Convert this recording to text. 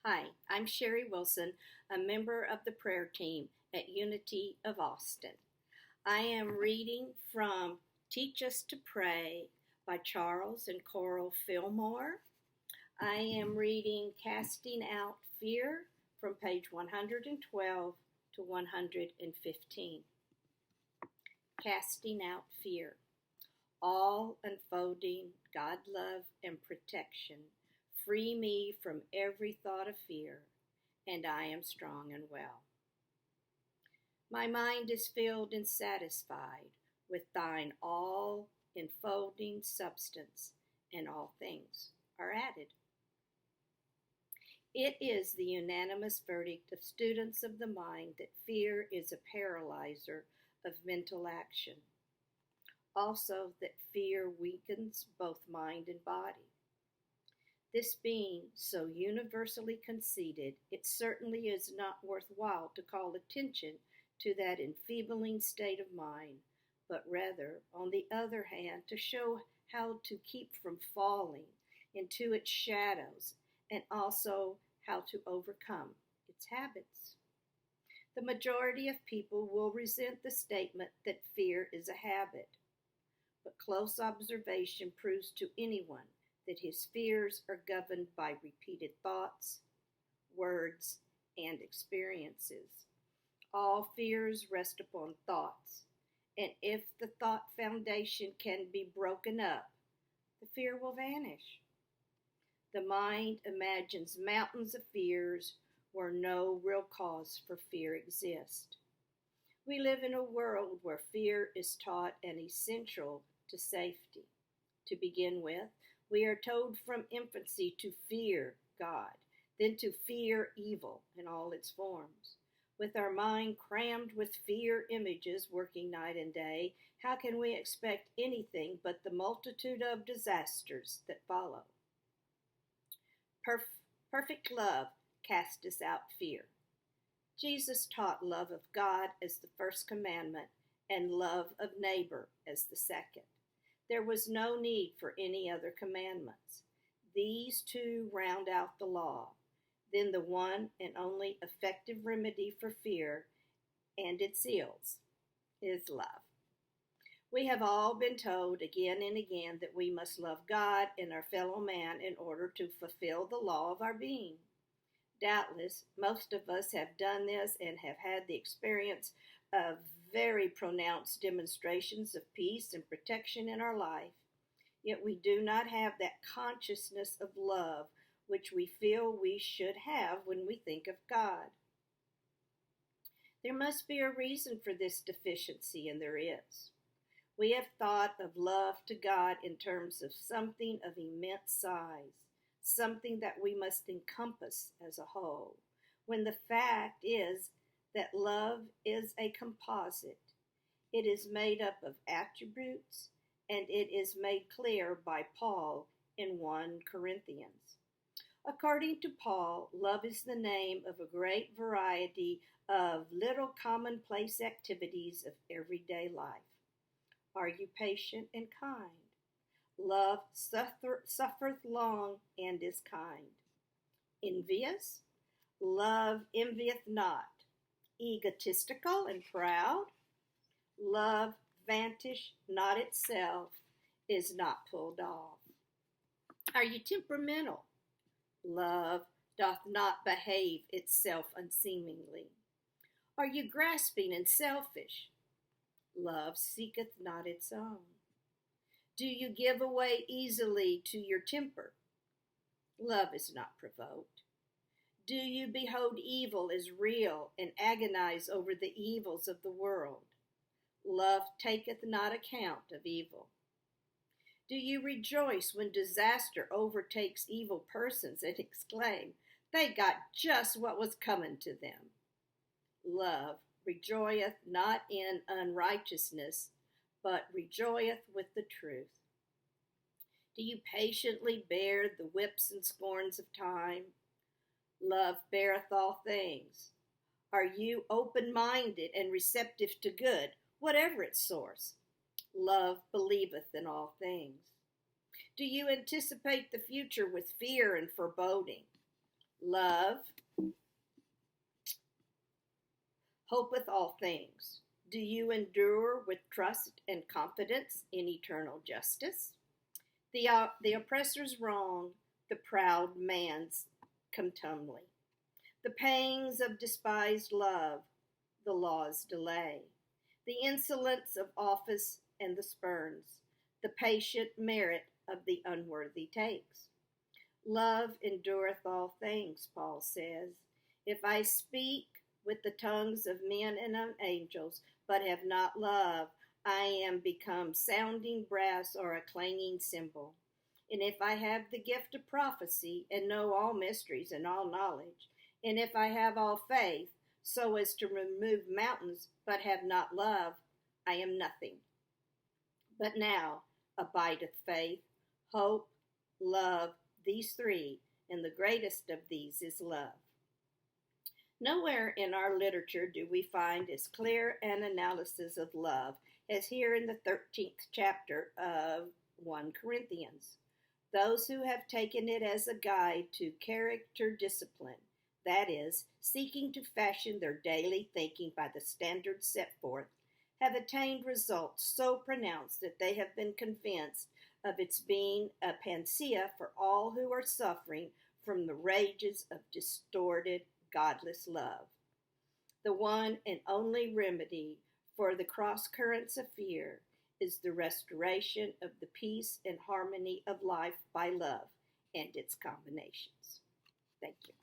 Hi, I'm Sherry Wilson, a member of the prayer team at Unity of Austin. I am reading from Teach Us to Pray by Charles and Coral Fillmore. I am reading Casting Out Fear from page 112 to 115. Casting Out Fear. All unfolding God love and protection. Free me from every thought of fear, and I am strong and well. My mind is filled and satisfied with thine all enfolding substance, and all things are added. It is the unanimous verdict of students of the mind that fear is a paralyzer of mental action. Also, that fear weakens both mind and body. This being so universally conceded, it certainly is not worthwhile to call attention to that enfeebling state of mind, but rather, on the other hand, to show how to keep from falling into its shadows and also how to overcome its habits. The majority of people will resent the statement that fear is a habit, but close observation proves to anyone that his fears are governed by repeated thoughts, words, and experiences. All fears rest upon thoughts, and if the thought foundation can be broken up, the fear will vanish. The mind imagines mountains of fears where no real cause for fear exists. We live in a world where fear is taught and essential to safety. To begin with, we are told from infancy to fear God, then to fear evil in all its forms. With our mind crammed with fear images working night and day, how can we expect anything but the multitude of disasters that follow? Perfect love casteth out fear. Jesus taught love of God as the first commandment and love of neighbor as the second. There was no need for any other commandments. These two round out the law. Then the one and only effective remedy for fear and its ills is love. We have all been told again and again that we must love God and our fellow man in order to fulfill the law of our being. Doubtless, most of us have done this and have had the experience of very pronounced demonstrations of peace and protection in our life. Yet we do not have that consciousness of love which we feel we should have when we think of God. There must be a reason for this deficiency, and there is. We have thought of love to God in terms of something of immense size, something that we must encompass as a whole, when the fact is that love is a composite. It is made up of attributes, and it is made clear by Paul in 1 Corinthians. According to Paul, love is the name of a great variety of little commonplace activities of everyday life. Are you patient and kind? Love suffereth long and is kind. Envious? Love envieth not. Egotistical and proud? Love vantageth not itself, is not pulled off. Are you temperamental? Love doth not behave itself unseemingly. Are you grasping and selfish? Love seeketh not its own. Do you give away easily to your temper? Love is not provoked. Do you behold evil as real and agonize over the evils of the world? Love taketh not account of evil. Do you rejoice when disaster overtakes evil persons and exclaim, they got just what was coming to them? Love rejoiceth not in unrighteousness, but rejoiceth with the truth. Do you patiently bear the whips and scorns of time? Love beareth all things. Are you open-minded and receptive to good, whatever its source? Love believeth in all things. Do you anticipate the future with fear and foreboding? Love hopeth all things. Do you endure with trust and confidence in eternal justice? The oppressor's wrong, the proud man's contumely, the pangs of despised love, the law's delay, the insolence of office and the spurns, the patient merit of the unworthy takes. Love endureth all things, Paul says. If I speak with the tongues of men and of angels, but have not love, I am become sounding brass or a clanging cymbal. And if I have the gift of prophecy and know all mysteries and all knowledge, and if I have all faith, so as to remove mountains, but have not love, I am nothing. But now abideth faith, hope, love, these three, and the greatest of these is love. Nowhere in our literature do we find as clear an analysis of love as here in the 13th chapter of 1 Corinthians. Those who have taken it as a guide to character discipline, that is, seeking to fashion their daily thinking by the standards set forth, have attained results so pronounced that they have been convinced of its being a panacea for all who are suffering from the rages of distorted, godless love. The one and only remedy for the cross currents of fear is the restoration of the peace and harmony of life by love and its combinations. Thank you.